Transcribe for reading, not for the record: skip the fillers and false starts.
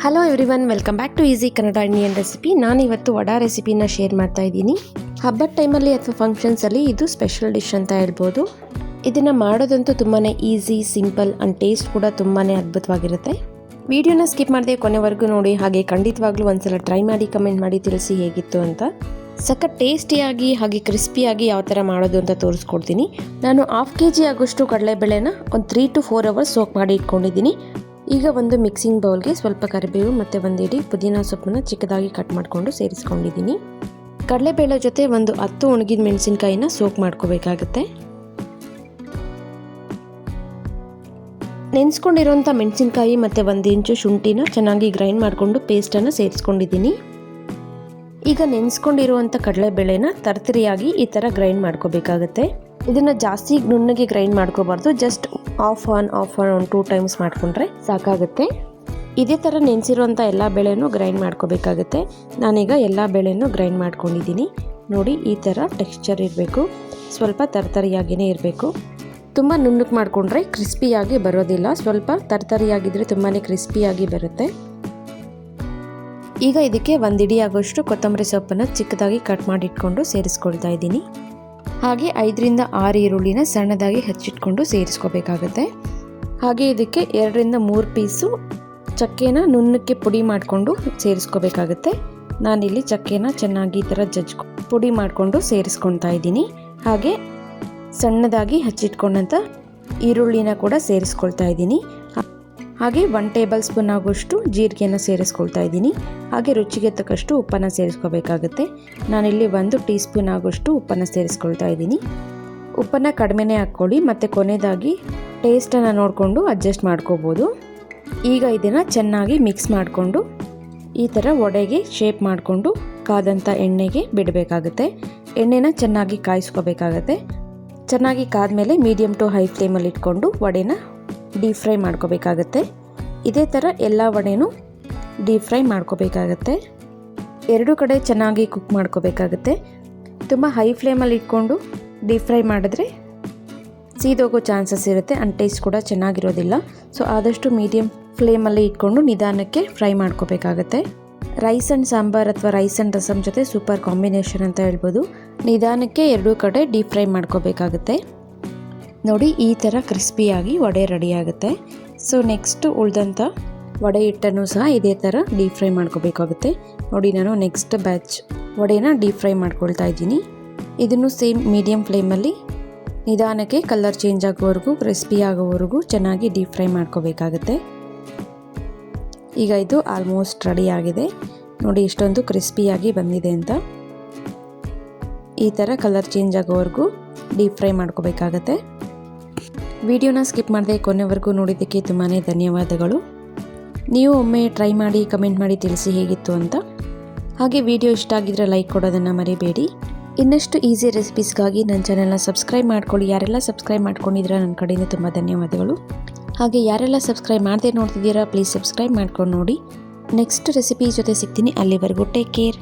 Hello everyone, welcome back to easy Kannada Indian recipe. ನಾನಿವತ್ತು ವಡಾ ರೆಸಿಪಿನ share ಮಾಡ್ತಾ ಇದ್ದೀನಿ. ಹಬ್ಬದ ಟೈಮಲ್ಲಿ ಅಥವಾ ಫಂಕ್ಷನ್ಸಲ್ಲಿ ಇದು ಸ್ಪೆಷಲ್ ಡಿಶ್ ಅಂತ ಹೇಳ್ಬೋದು. ಇದನ್ನು ಮಾಡೋದಂತೂ ತುಂಬಾ ಈಸಿ, ಸಿಂಪಲ್ ಆ್ಯಂಡ್ ಟೇಸ್ಟ್ ಕೂಡ ತುಂಬಾ ಅದ್ಭುತವಾಗಿರುತ್ತೆ. ವಿಡಿಯೋನ ಸ್ಕಿಪ್ ಮಾಡದೆ ಕೊನೆವರೆಗೂ ನೋಡಿ, ಹಾಗೆ ಖಂಡಿತವಾಗ್ಲೂ ಒಂದ್ಸಲ ಟ್ರೈ ಮಾಡಿ ಕಮೆಂಟ್ ಮಾಡಿ ತಿಳಿಸಿ ಹೇಗಿತ್ತು ಅಂತ. ಸಖತ್ ಟೇಸ್ಟಿಯಾಗಿ ಹಾಗೆ ಕ್ರಿಸ್ಪಿಯಾಗಿ ಯಾವ ಥರ ಮಾಡೋದು ಅಂತ ತೋರಿಸ್ಕೊಡ್ತೀನಿ. ನಾನು 1/2 kg ಆಗೋಷ್ಟು ಕಡಲೆಬೇಳೆನ ಒಂದು 3 to 4 hours ಸೋಕ್ ಮಾಡಿ ಇಟ್ಕೊಂಡಿದ್ದೀನಿ. ಈಗ ಒಂದು ಮಿಕ್ಸಿಂಗ್ ಬೌಲ್ಗೆ ಸ್ವಲ್ಪ ಕರಿಬೇವು ಮತ್ತು ಒಂದು ಇಡೀ ಪುದೀನ ಸೊಪ್ಪನ್ನು ಚಿಕ್ಕದಾಗಿ ಕಟ್ ಮಾಡಿಕೊಂಡು ಸೇರಿಸ್ಕೊಂಡಿದ್ದೀನಿ. ಕಡಲೆಬೇಳೆ ಜೊತೆ ಒಂದು 10 ಒಣಗಿದ ಮೆಣಸಿನ್ಕಾಯಿನ ಸೋಕ್ ಮಾಡ್ಕೋಬೇಕಾಗುತ್ತೆ. ನೆನೆಸ್ಕೊಂಡಿರೋಂಥ ಮೆಣಸಿನ್ಕಾಯಿ ಮತ್ತು 1 ಇಂಚು ಶುಂಠಿನ ಚೆನ್ನಾಗಿ ಗ್ರೈಂಡ್ ಮಾಡಿಕೊಂಡು ಪೇಸ್ಟನ್ನು ಸೇರಿಸ್ಕೊಂಡಿದ್ದೀನಿ. ಈಗ ನೆನೆಸ್ಕೊಂಡಿರುವಂಥ ಕಡಲೆಬೇಳೆನ ತರ್ತರಿಯಾಗಿ ಈ ಥರ ಗ್ರೈಂಡ್ ಮಾಡ್ಕೋಬೇಕಾಗುತ್ತೆ. ಇದನ್ನು ಜಾಸ್ತಿ ನುಣ್ಣಗೆ ಗ್ರೈಂಡ್ ಮಾಡ್ಕೋಬಾರ್ದು, ಜಸ್ಟ್ ಆಫ್ ಆನ್ ಒಂದು 2 times ಮಾಡಿಕೊಂಡ್ರೆ ಸಾಕಾಗುತ್ತೆ. ಇದೇ ಥರ ನೆನೆಸಿರುವಂಥ ಎಲ್ಲ ಬೇಳೆನೂ ಗ್ರೈಂಡ್ ಮಾಡ್ಕೋಬೇಕಾಗುತ್ತೆ. ನಾನೀಗ ಎಲ್ಲ ಬೇಳೆನೂ ಗ್ರೈಂಡ್ ಮಾಡ್ಕೊಂಡಿದ್ದೀನಿ. ನೋಡಿ, ಈ ಥರ ಟೆಕ್ಸ್ಚರ್ ಇರಬೇಕು, ಸ್ವಲ್ಪ ತರ್ತರಿಯಾಗಿಯೇ ಇರಬೇಕು. ತುಂಬ ನುಣ್ಣಗೆ ಮಾಡಿಕೊಂಡ್ರೆ ಕ್ರಿಸ್ಪಿಯಾಗಿ ಬರೋದಿಲ್ಲ, ಸ್ವಲ್ಪ ತರ್ತರಿಯಾಗಿದ್ದರೆ ತುಂಬಾ ಕ್ರಿಸ್ಪಿಯಾಗಿ ಬರುತ್ತೆ. ಈಗ ಇದಕ್ಕೆ 1 ಇಡಿ ಆಗೋಷ್ಟು ಕೊತ್ತಂಬರಿ ಸೊಪ್ಪನ್ನು ಚಿಕ್ಕದಾಗಿ ಕಟ್ ಮಾಡಿಟ್ಕೊಂಡು ಸೇರಿಸ್ಕೊಳ್ತಾ ಇದ್ದೀನಿ. ಹಾಗೆ 5 ರಿಂದ 6 ಈರುಳ್ಳಿನ ಸಣ್ಣದಾಗಿ ಹೆಚ್ಚಿಟ್ಕೊಂಡು ಸೇರಿಸ್ಕೋಬೇಕಾಗುತ್ತೆ. ಹಾಗೆ ಇದಕ್ಕೆ 2 ರಿಂದ 3 ಪೀಸು ಚಕ್ಕೆನ ನುಣ್ಣಕ್ಕೆ ಪುಡಿ ಮಾಡಿಕೊಂಡು ಸೇರಿಸ್ಕೋಬೇಕಾಗುತ್ತೆ. ನಾನಿಲ್ಲಿ ಚಕ್ಕೆನ ಚೆನ್ನಾಗಿ ಈ ಥರ ಪುಡಿ ಮಾಡಿಕೊಂಡು ಸೇರಿಸ್ಕೊತಾ ಇದ್ದೀನಿ. ಹಾಗೆ ಸಣ್ಣದಾಗಿ ಹೆಚ್ಚಿಟ್ಕೊಂಡಂಥ ಈರುಳ್ಳಿನ ಕೂಡ ಸೇರಿಸ್ಕೊಳ್ತಾ ಇದ್ದೀನಿ. ಹಾಗೆ 1 ಟೇಬಲ್ ಸ್ಪೂನ್ ಆಗೋಷ್ಟು ಜೀರಿಗೆನ ಸೇರಿಸ್ಕೊಳ್ತಾ ಇದ್ದೀನಿ. ಹಾಗೆ ರುಚಿಗೆ ತಕ್ಕಷ್ಟು ಉಪ್ಪನ್ನು ಸೇರಿಸ್ಕೋಬೇಕಾಗುತ್ತೆ. ನಾನಿಲ್ಲಿ 1 ಟೀ ಸ್ಪೂನ್ ಆಗೋಷ್ಟು ಉಪ್ಪನ್ನು ಸೇರಿಸ್ಕೊಳ್ತಾ ಇದ್ದೀನಿ. ಉಪ್ಪನ್ನು ಕಡಿಮೆನೇ ಹಾಕ್ಕೊಳ್ಳಿ, ಮತ್ತು ಕೊನೆಯದಾಗಿ ಟೇಸ್ಟನ್ನು ನೋಡಿಕೊಂಡು ಅಡ್ಜಸ್ಟ್ ಮಾಡ್ಕೋಬೋದು. ಈಗ ಇದನ್ನು ಚೆನ್ನಾಗಿ ಮಿಕ್ಸ್ ಮಾಡಿಕೊಂಡು ಈ ಥರ ವಡೆಗೆ ಶೇಪ್ ಮಾಡಿಕೊಂಡು ಕಾದಂಥ ಎಣ್ಣೆಗೆ ಬಿಡಬೇಕಾಗುತ್ತೆ. ಎಣ್ಣೆನ ಚೆನ್ನಾಗಿ ಕಾಯಿಸ್ಕೋಬೇಕಾಗತ್ತೆ. ಚೆನ್ನಾಗಿ ಕಾದ್ಮೇಲೆ ಮೀಡಿಯಮ್ ಟು ಹೈ ಫ್ಲೇಮಲ್ಲಿ ಇಟ್ಕೊಂಡು ವಡೆನ ಡೀಪ್ ಫ್ರೈ ಮಾಡ್ಕೋಬೇಕಾಗತ್ತೆ. ಇದೇ ಥರ ಎಲ್ಲ ವಡೆನೂ ಡೀಪ್ ಫ್ರೈ ಮಾಡ್ಕೋಬೇಕಾಗತ್ತೆ. 2 ಕಡೆ ಚೆನ್ನಾಗಿ ಕುಕ್ ಮಾಡ್ಕೋಬೇಕಾಗತ್ತೆ. ತುಂಬ ಹೈ ಫ್ಲೇಮಲ್ಲಿ ಇಟ್ಕೊಂಡು ಡೀಪ್ ಫ್ರೈ ಮಾಡಿದ್ರೆ ಸೀದೋಗೋ ಚಾನ್ಸಸ್ ಇರುತ್ತೆ, ಆ್ಯಂಡ್ ಟೇಸ್ಟ್ ಕೂಡ ಚೆನ್ನಾಗಿರೋದಿಲ್ಲ. ಸೊ ಆದಷ್ಟು ಮೀಡಿಯಮ್ ಫ್ಲೇಮಲ್ಲಿ ಇಟ್ಕೊಂಡು ನಿಧಾನಕ್ಕೆ ಫ್ರೈ ಮಾಡ್ಕೋಬೇಕಾಗತ್ತೆ. ರೈಸ್ ಆ್ಯಂಡ್ ಸಾಂಬಾರ್ ಅಥವಾ ರೈಸ್ ಆ್ಯಂಡ್ ರಸಮ್ ಜೊತೆ ಸೂಪರ್ ಕಾಂಬಿನೇಷನ್ ಅಂತ ಹೇಳ್ಬೋದು. ನಿಧಾನಕ್ಕೆ 2 ಕಡೆ ಡೀಪ್ ಫ್ರೈ ಮಾಡ್ಕೋಬೇಕಾಗುತ್ತೆ. ನೋಡಿ, ಈ ಥರ ಕ್ರಿಸ್ಪಿಯಾಗಿ ವಡೆ ರೆಡಿ ಆಗುತ್ತೆ. ಸೊ ನೆಕ್ಸ್ಟ್ ಉಳಿದಂಥ ವಡೆ ಹಿಟ್ಟನ್ನು ಸಹ ಇದೇ ಥರ ಡೀಪ್ ಫ್ರೈ ಮಾಡ್ಕೋಬೇಕಾಗುತ್ತೆ. ನೋಡಿ, ನಾನು ನೆಕ್ಸ್ಟ್ ಬ್ಯಾಚ್ ವಡೆನ ಡೀಪ್ ಫ್ರೈ ಮಾಡ್ಕೊಳ್ತಾ ಇದ್ದೀನಿ. ಇದನ್ನು ಸೇಮ್ ಮೀಡಿಯಮ್ ಫ್ಲೇಮಲ್ಲಿ ನಿಧಾನಕ್ಕೆ ಕಲರ್ ಚೇಂಜ್ ಆಗೋವರೆಗೂ, ಕ್ರಿಸ್ಪಿ ಆಗೋವರೆಗೂ ಚೆನ್ನಾಗಿ ಡೀಪ್ ಫ್ರೈ ಮಾಡ್ಕೋಬೇಕಾಗುತ್ತೆ. ಈಗ ಇದು ಆಲ್ಮೋಸ್ಟ್ ರೆಡಿ ಆಗಿದೆ. ನೋಡಿ ಎಷ್ಟೊಂದು ಕ್ರಿಸ್ಪಿಯಾಗಿ ಬಂದಿದೆ ಅಂತ. ಈ ಥರ ಕಲರ್ ಚೇಂಜ್ ಆಗೋವರೆಗೂ ಡೀಪ್ ಫ್ರೈ ಮಾಡ್ಕೋಬೇಕಾಗತ್ತೆ. ವಿಡಿಯೋನ ಸ್ಕಿಪ್ ಮಾಡದೆ ಕೊನೆವರೆಗೂ ನೋಡಿದ್ದಕ್ಕೆ ತುಂಬಾ ಧನ್ಯವಾದಗಳು. ನೀವು ಒಮ್ಮೆ ಟ್ರೈ ಮಾಡಿ ಕಮೆಂಟ್ ಮಾಡಿ ತಿಳಿಸಿ ಹೇಗಿತ್ತು ಅಂತ. ಹಾಗೆ ವಿಡಿಯೋ ಇಷ್ಟ ಆಗಿದ್ರೆ ಲೈಕ್ ಕೊಡೋದನ್ನು ಮರಿಬೇಡಿ. ಇನ್ನಷ್ಟು ಈಸಿ ರೆಸಿಪೀಸ್ಗಾಗಿ ನನ್ನ ಚಾನೆಲ್ನ ಸಬ್ಸ್ಕ್ರೈಬ್ ಮಾಡ್ಕೊಳ್ಳಿ. ಯಾರೆಲ್ಲ ಸಬ್ಸ್ಕ್ರೈಬ್ ಮಾಡ್ಕೊಂಡಿದ್ದೀರಾ ನನ್ನ ಕಡೆಯಿಂದ ತುಂಬ ಧನ್ಯವಾದಗಳು. ಹಾಗೆ ಯಾರೆಲ್ಲ ಸಬ್ಸ್ಕ್ರೈಬ್ ಮಾಡದೆ ನೋಡ್ತಿದ್ದೀರಾ ಪ್ಲೀಸ್ ಸಬ್ಸ್ಕ್ರೈಬ್ ಮಾಡ್ಕೊಂಡು ನೋಡಿ. ನೆಕ್ಸ್ಟ್ ರೆಸಿಪಿ ಜೊತೆ ಸಿಗ್ತೀನಿ. ಅಲ್ಲಿವರೆಗೂ ಟೇಕ್ ಕೇರ್.